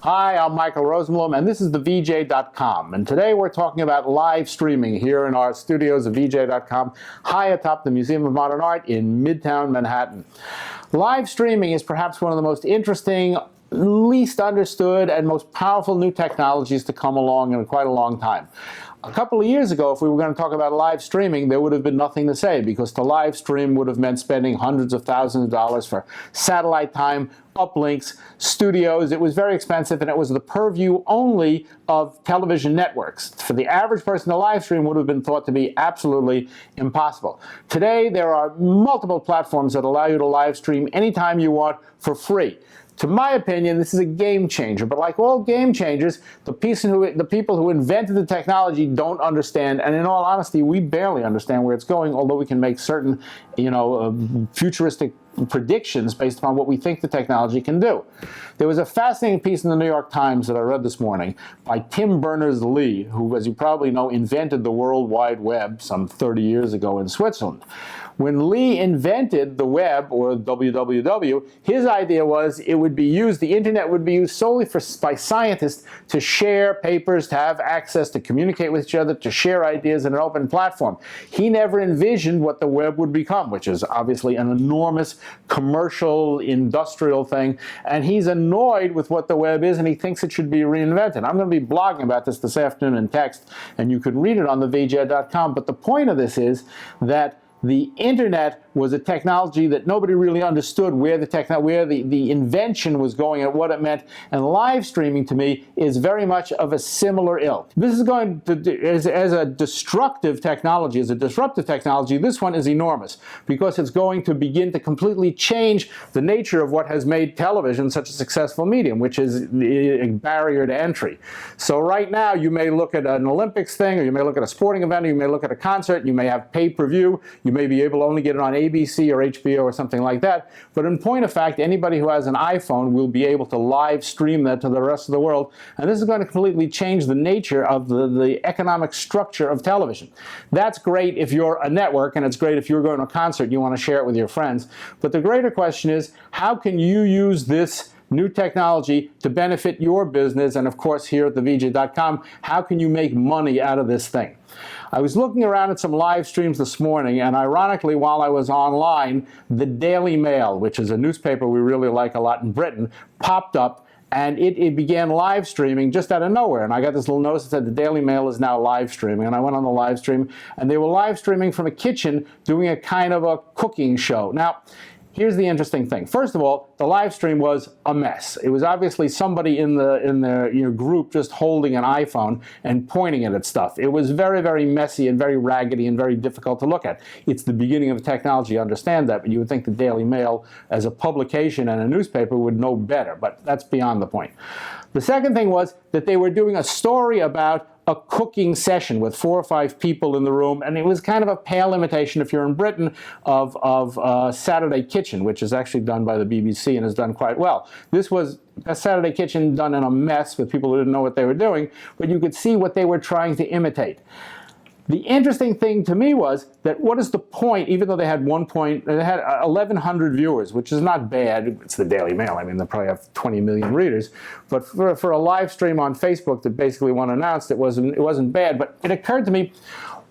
Hi, I'm Michael Rosenblum, and this is TheVJ.com. And today we're talking about live streaming here in our studios of VJ.com, high atop the Museum of Modern Art in Midtown Manhattan. Live streaming is perhaps one of the most interesting, least understood, and most powerful new technologies to come along in quite a long time. A couple of years ago, if we were going to talk about live streaming, there would have been nothing to say, because to live stream would have meant spending hundreds of thousands of dollars for satellite time, uplinks, studios. It was very expensive, and it was the purview only of television networks. For the average person to live stream would have been thought to be absolutely impossible. Today, there are multiple platforms that allow you to live stream anytime you want for free. To my opinion, this is a game changer, but like all game changers, the people who invented the technology don't understand, and in all honesty, we barely understand where it's going, although we can make certain, futuristic predictions based upon what we think the technology can do. There was a fascinating piece in the New York Times that I read this morning by Tim Berners-Lee, who, as you probably know, invented the World Wide Web some 30 years ago in Switzerland. When Lee invented the web, or WWW, his idea was the internet would be used solely by scientists to share papers, to have access, to communicate with each other, to share ideas in an open platform. He never envisioned what the web would become, which is obviously an enormous commercial, industrial thing, and he's annoyed with what the web is, and he thinks it should be reinvented. I'm going to be blogging about this afternoon in text, and you could read it on thevj.com, but the point of this is that the internet was a technology that nobody really understood where the invention was going and what it meant. And live streaming, to me, is very much of a similar ilk. This is going to, as a destructive technology, this one is enormous, because it's going to begin to completely change the nature of what has made television such a successful medium, which is a barrier to entry. So right now, you may look at an Olympics thing, or you may look at a sporting event, or you may look at a concert, you may have pay-per-view, you may be able to only get it on ABC or HBO or something like that. But in point of fact, anybody who has an iPhone will be able to live stream that to the rest of the world. And this is going to completely change the nature of the economic structure of television. That's great if you're a network, and it's great if you're going to a concert and you want to share it with your friends. But the greater question is, how can you use this new technology to benefit your business? And of course, here at TheVJ.com, how can you make money out of this thing? I was looking around at some live streams this morning, and ironically, while I was online, the Daily Mail, which is a newspaper we really like a lot in Britain, popped up, and it began live streaming just out of nowhere. And I got this little notice that said the Daily Mail is now live streaming. And I went on the live stream, and they were live streaming from a kitchen doing a kind of a cooking show. Now, here's the interesting thing. First of all, the live stream was a mess. It was obviously somebody in the group just holding an iPhone and pointing it at stuff. It was very, very messy and very raggedy and very difficult to look at. It's the beginning of technology, I understand that, but you would think the Daily Mail, as a publication and a newspaper, would know better, but that's beyond the point. The second thing was that they were doing a story about a cooking session with 4 or 5 people in the room, and it was kind of a pale imitation, if you're in Britain, of Saturday Kitchen, which is actually done by the BBC and has done quite well. This was a Saturday Kitchen done in a mess with people who didn't know what they were doing, but you could see what they were trying to imitate. The interesting thing to me was that what is the point, even though they had 1,100 viewers, which is not bad. It's the Daily Mail. I mean, they probably have 20 million readers. But for a live stream on Facebook that basically one announced, it wasn't bad. But it occurred to me,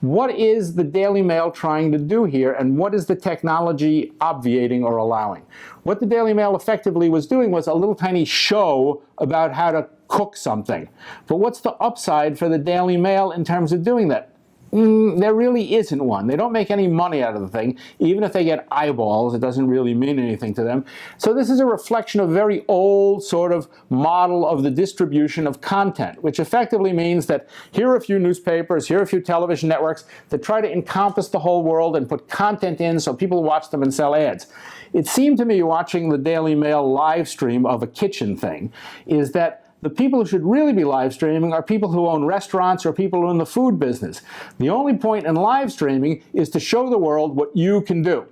what is the Daily Mail trying to do here, and what is the technology obviating or allowing? What the Daily Mail effectively was doing was a little tiny show about how to cook something. But what's the upside for the Daily Mail in terms of doing that? There really isn't one. They don't make any money out of the thing. Even if they get eyeballs, it doesn't really mean anything to them. So this is a reflection of a very old sort of model of the distribution of content, which effectively means that here are a few newspapers, here are a few television networks that try to encompass the whole world and put content in so people watch them and sell ads. It seemed to me, watching the Daily Mail live stream of a kitchen thing, is that the people who should really be live streaming are people who own restaurants or people who are in the food business. The only point in live streaming is to show the world what you can do.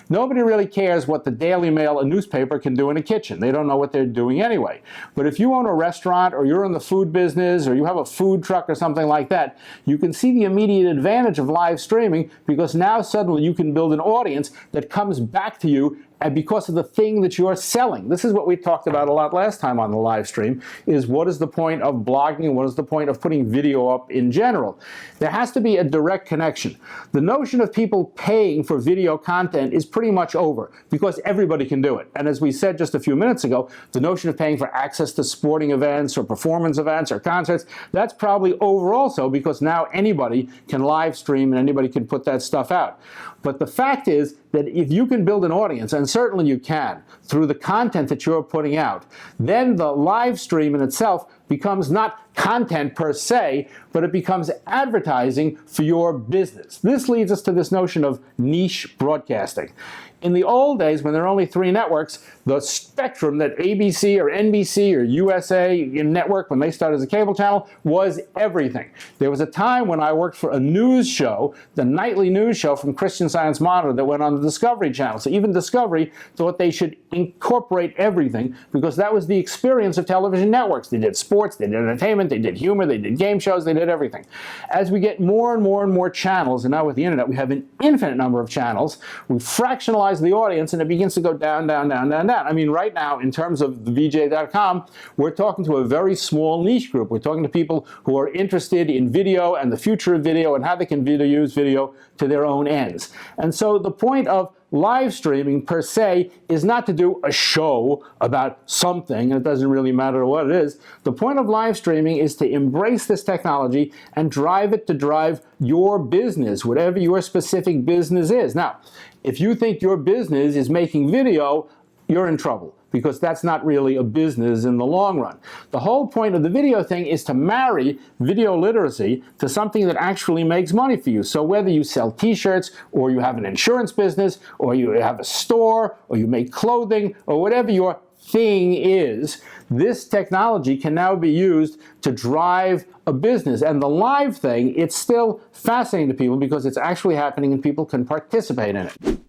Nobody really cares what the Daily Mail, a newspaper, can do in a kitchen. They don't know what they're doing anyway. But if you own a restaurant, or you're in the food business, or you have a food truck or something like that, you can see the immediate advantage of live streaming, because now suddenly you can build an audience that comes back to you and because of the thing that you're selling. This is what we talked about a lot last time on the live stream, is what is the point of blogging and what is the point of putting video up in general. There has to be a direct connection. The notion of people paying for video content is pretty much over because everybody can do it. And as we said just a few minutes ago, the notion of paying for access to sporting events or performance events or concerts, that's probably over also because now anybody can live stream and anybody can put that stuff out. But the fact is that if you can build an audience, and certainly you can, through the content that you're putting out, then the live stream in itself becomes not content per se, but it becomes advertising for your business. This leads us to this notion of niche broadcasting. In the old days, when there were only 3 networks, the spectrum that ABC or NBC or USA network, when they started as a cable channel, was everything. There was a time when I worked for a news show, the nightly news show from Christian Science Monitor that went on the Discovery Channel. So even Discovery thought they should incorporate everything because that was the experience of television networks. They did sports, they did entertainment, they did humor, they did game shows, they did everything. As we get more and more and more channels, and now with the internet we have an infinite number of channels, we fractionalize the audience and it begins to go down, down, down, down, down. I mean, right now, in terms of the VJ.com, we're talking to a very small niche group. We're talking to people who are interested in video and the future of video and how they can use video to their own ends. And so the point of live streaming per se is not to do a show about something, and it doesn't really matter what it is. The point of live streaming is to embrace this technology and drive it to drive your business, whatever your specific business is. Now, if you think your business is making video, you're in trouble, because that's not really a business in the long run. The whole point of the video thing is to marry video literacy to something that actually makes money for you. So whether you sell t-shirts, or you have an insurance business, or you have a store, or you make clothing, or whatever your thing is, this technology can now be used to drive a business. And the live thing, it's still fascinating to people because it's actually happening and people can participate in it.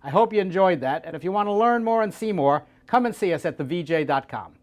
I hope you enjoyed that, and if you want to learn more and see more, come and see us at thevj.com.